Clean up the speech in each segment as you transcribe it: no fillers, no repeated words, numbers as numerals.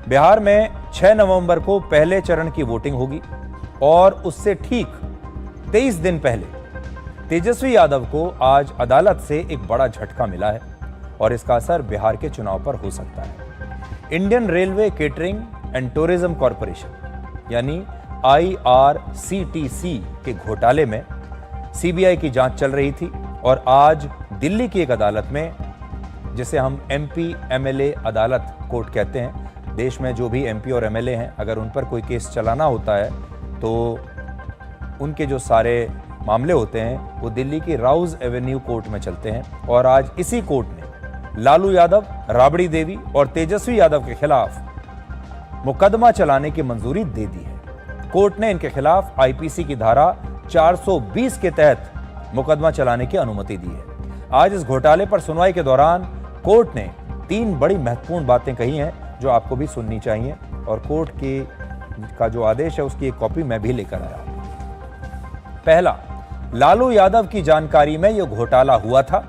बिहार में 6 नवंबर को पहले चरण की वोटिंग होगी और उससे ठीक 23 दिन पहले तेजस्वी यादव को आज अदालत से एक बड़ा झटका मिला है और इसका असर बिहार के चुनाव पर हो सकता है। Indian railway catering and tourism corporation यानी IRCTC के घोटाले में CBI की जांच चल रही थी और आज दिल्ली की एक अदालत में, जिसे हम MP MLA अदालत कोर्ट कहते हैं, देश में जो भी MP और MLA हैं, अगर उन पर कोई केस चलाना होता है तो उनके जो सारे मामले होते हैं वो दिल्ली की राउज एवेन्यू कोर्ट में चलते हैं। और आज इसी कोर्ट ने लालू यादव, राबड़ी देवी और तेजस्वी यादव के खिलाफ मुकदमा चलाने की मंजूरी दे दी है। कोर्ट ने इनके खिलाफ IPC की धारा 420 के तहत मुकदमा चलाने की अनुमति दी है। आज इस घोटाले पर सुनवाई के दौरान कोर्ट ने 3 बड़ी महत्वपूर्ण बातें कही हैं जो आपको भी सुननी चाहिए और कोर्ट का जो आदेश है उसकी एक कॉपी मैं भी लेकर आया। पहला, लालू यादव की जानकारी में यह घोटाला हुआ था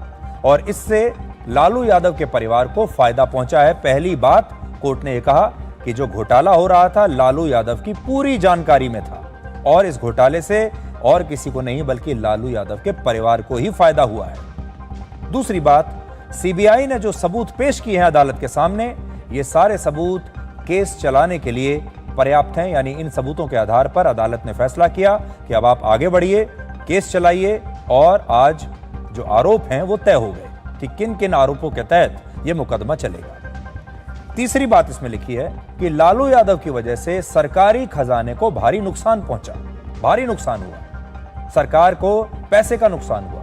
और इससे लालू यादव के परिवार को फायदा पहुंचा है। पहली बात, कोर्ट ने यह कहा कि जो घोटाला हो रहा था लालू यादव की पूरी जानकारी में था और इस घोटाले से और किसी को नहीं बल्कि लालू यादव के परिवार को ही फायदा हुआ है। दूसरी बात, CBI ने जो सबूत पेश किए हैं अदालत के सामने, ये सारे सबूत केस चलाने के लिए पर्याप्त हैं। यानी इन सबूतों के आधार पर अदालत ने फैसला किया कि अब आप आगे बढ़िए, केस चलाइए और आज जो आरोप हैं वो तय हो गए कि किन किन आरोपों के तहत ये मुकदमा चलेगा। तीसरी बात इसमें लिखी है कि लालू यादव की वजह से सरकारी खजाने को भारी नुकसान पहुंचा, भारी नुकसान हुआ, सरकार को पैसे का नुकसान हुआ।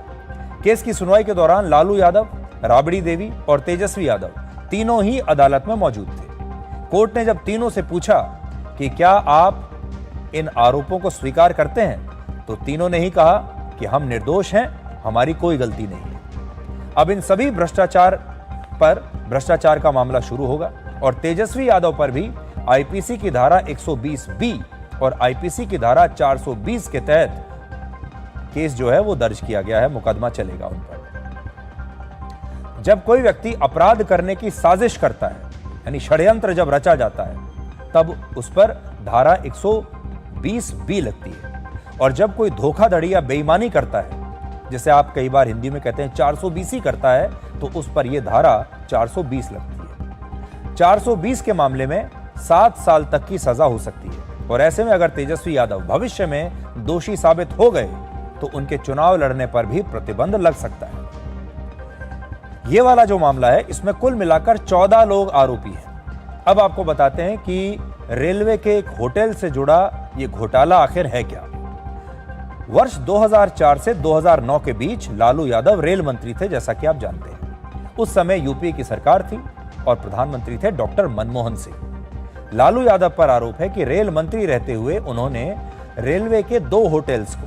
केस की सुनवाई के दौरान लालू यादव, राबड़ी देवी और तेजस्वी यादव तीनों ही अदालत में मौजूद थे। कोर्ट ने जब तीनों से पूछा कि क्या आप इन आरोपों को स्वीकार करते हैं, तो तीनों ने ही कहा कि हम निर्दोष हैं, हमारी कोई गलती नहीं है। अब इन सभी भ्रष्टाचार का मामला शुरू होगा और तेजस्वी यादव पर भी IPC की धारा 120B और IPC की धारा 420 के तहत केस जो है वो दर्ज किया गया है, मुकदमा चलेगा उन पर। जब कोई व्यक्ति अपराध करने की साजिश करता है, यानी षड्यंत्र जब रचा जाता है, तब उस पर धारा 120B लगती है और जब कोई धोखाधड़ी या बेईमानी करता है, जिसे आप कई बार हिंदी में कहते हैं 420 करता है, तो उस पर यह धारा 420 लगती है। 420 के मामले में 7 साल तक की सजा हो सकती है और ऐसे में अगर तेजस्वी यादव भविष्य में दोषी साबित हो गए तो उनके चुनाव लड़ने पर भी प्रतिबंध लग सकता है। ये वाला जो मामला है, इसमें कुल मिलाकर 14 लोग आरोपी हैं। अब आपको बताते हैं कि रेलवे के एक होटल से जुड़ा ये घोटाला आखिर है क्या। वर्ष 2004 से 2009 के बीच लालू यादव रेल मंत्री थे, जैसा कि आप जानते हैं। उस समय यूपीए की सरकार थी और प्रधानमंत्री थे डॉक्टर मनमोहन सिंह। लालू यादव पर आरोप है कि रेल मंत्री रहते हुए उन्होंने रेलवे के 2 होटल्स को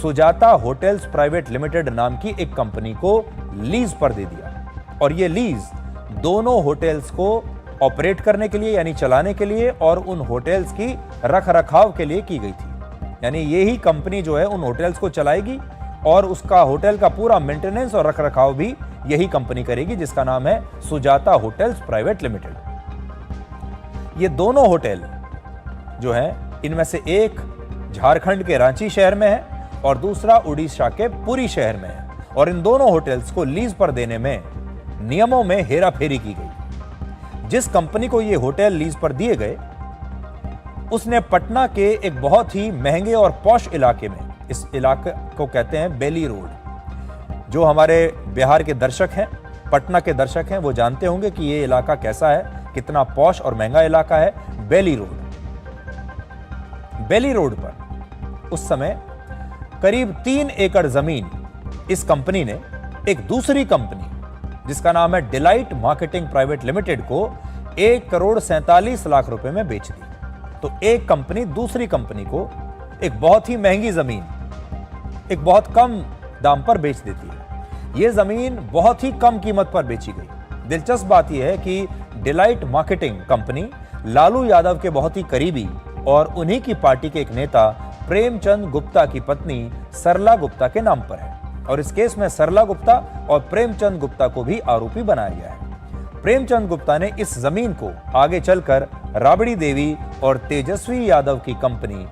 सुजाता होटल्स प्राइवेट लिमिटेड नाम की एक कंपनी को लीज पर दे दिया और यह लीज दोनों होटल्स को ऑपरेट करने के लिए यानी चलाने के लिए और उन होटल्स की रखरखाव के लिए की गई थी। यानी यही कंपनी जो है उन होटल्स को चलाएगी और उसका होटल का पूरा मेंटेनेंस और रखरखाव भी यही कंपनी करेगी, जिसका नाम है सुजाता होटल्स प्राइवेट लिमिटेड। ये दोनों होटल जो है, इनमें से एक झारखंड के रांची शहर में है और दूसरा उड़ीसा के पुरी शहर में है और इन दोनों होटल्स को लीज पर देने में नियमों में हेराफेरी की गई। जिस कंपनी को ये होटल लीज पर दिए गए, उसने पटना के एक बहुत ही महंगे और पॉश इलाके में, इस इलाके को कहते हैं बेली रोड। जो हमारे बिहार के दर्शक हैं, पटना के दर्शक हैं, वो जानते होंगे कि ये इलाका कैसा है, कितना पॉश और महंगा इलाका है। बेली रोड पर उस समय करीब 3 एकड़ जमीन इस कंपनी ने एक दूसरी कंपनी जिसका नाम है डिलाइट मार्केटिंग प्राइवेट लिमिटेड को 1,47,00,000 रुपए में बेच दी। तो एक कंपनी दूसरी कंपनी को एक बहुत ही महंगी जमीन एक बहुत कम दाम पर बेच देती है। यह जमीन बहुत ही कम कीमत पर बेची गई। दिलचस्प बात यह है कि delight marketing company Lalu Yadav के बहुत ही करीबी और उन्हीं की पार्टी के एक नेता प्रेमचंद गुप्ता की पत्नी सरला गुप्ता के नाम पर है और इस केस में सरला गुप्ता और प्रेमचंद गुप्ता को भी आरोपी बनाया गया है। प्रेमचंद गुप्ता ने इस जमीन को आगे चलकर राबड़ी देवी और तेजस्वी यादव की कंपनी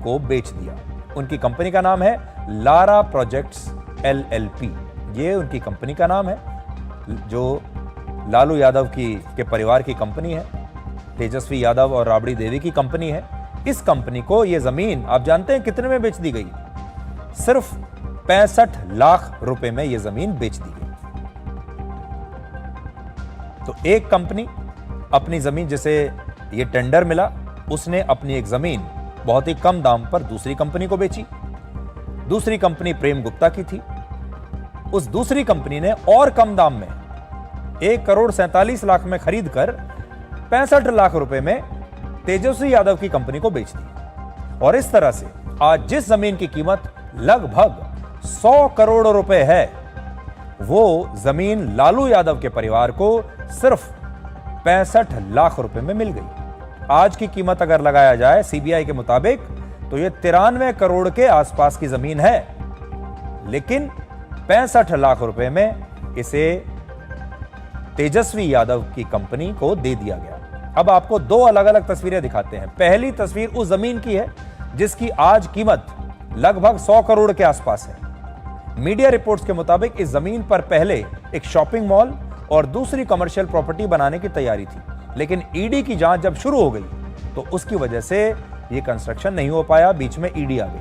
को बेच दिया। उनकी कंपनी का नाम है लारा प्रोजेक्ट्स LLP। ये उनकी कंपनी का नाम है, जो लालू यादव के परिवार की कंपनी है, तेजस्वी यादव और राबड़ी देवी की कंपनी है। इस कंपनी को ये जमीन आप जानते हैं कितने में बेच दी गई? सिर्फ 65 लाख रुपए में ये जमीन बेच दी गई। तो एक कंपनी अपनी जमीन, जिसे ये टेंडर मिला, उसने अपनी एक जमीन बहुत ही कम दाम पर दूसरी कंपनी को बेची। दूसरी कंपनी प्रेम गुप्ता की थी। उस दूसरी कंपनी ने और कम दाम में 1,47,00,000 में खरीदकर 65 लाख रुपए में तेजस्वी यादव की कंपनी को बेच दी। और इस तरह से आज जिस जमीन की कीमत लगभग 100 करोड़ रुपए है, वो जमीन लालू यादव के परिवार को सिर्फ 65 लाख रुपए में मिल गई। आज की कीमत अगर लगाया जाए सीबीआई के मुताबिक तो यह 93 करोड़ के आसपास की जमीन है, लेकिन 65 लाख रुपए में इसे तेजस्वी यादव की कंपनी को दे दिया गया। अब आपको दो अलग अलग तस्वीरें दिखाते हैं। पहली तस्वीर उस जमीन की है जिसकी आज कीमत लगभग 100 करोड़ के आसपास है। मीडिया रिपोर्ट्स के मुताबिक इस जमीन पर पहले एक शॉपिंग मॉल और दूसरी कमर्शियल प्रॉपर्टी बनाने की तैयारी थी, लेकिन ईडी की जांच जब शुरू हो गई तो उसकी वजह से यह कंस्ट्रक्शन नहीं हो पाया, बीच में ईडी आ गई।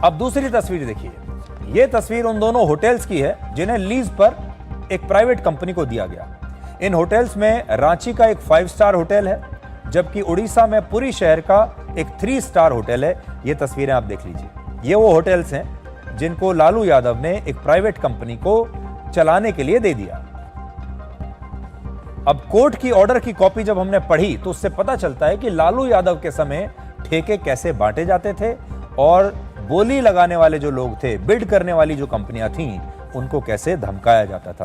अब दूसरी तस्वीर देखिए। यह तस्वीर उन दोनों होटल्स की है जिन्हें लीज पर एक प्राइवेट कंपनी को दिया गया। इन होटल्स में रांची का एक 5 स्टार होटल है, जबकि उड़ीसा में पुरी शहर का एक 3 स्टार होटल है। ये तस्वीरें आप देख लीजिए। ये वो होटल्स हैं जिनको लालू यादव ने एक प्राइवेट कंपनी को चलाने के लिए दे दिया। अब कोर्ट की ऑर्डर की कॉपी जब हमने पढ़ी तो उससे पता चलता है कि लालू यादव के समय ठेके कैसे बांटे जाते थे और बोली लगाने वाले जो लोग थे, बिड करने वाली जो कंपनियां थीं, उनको कैसे धमकाया जाता था।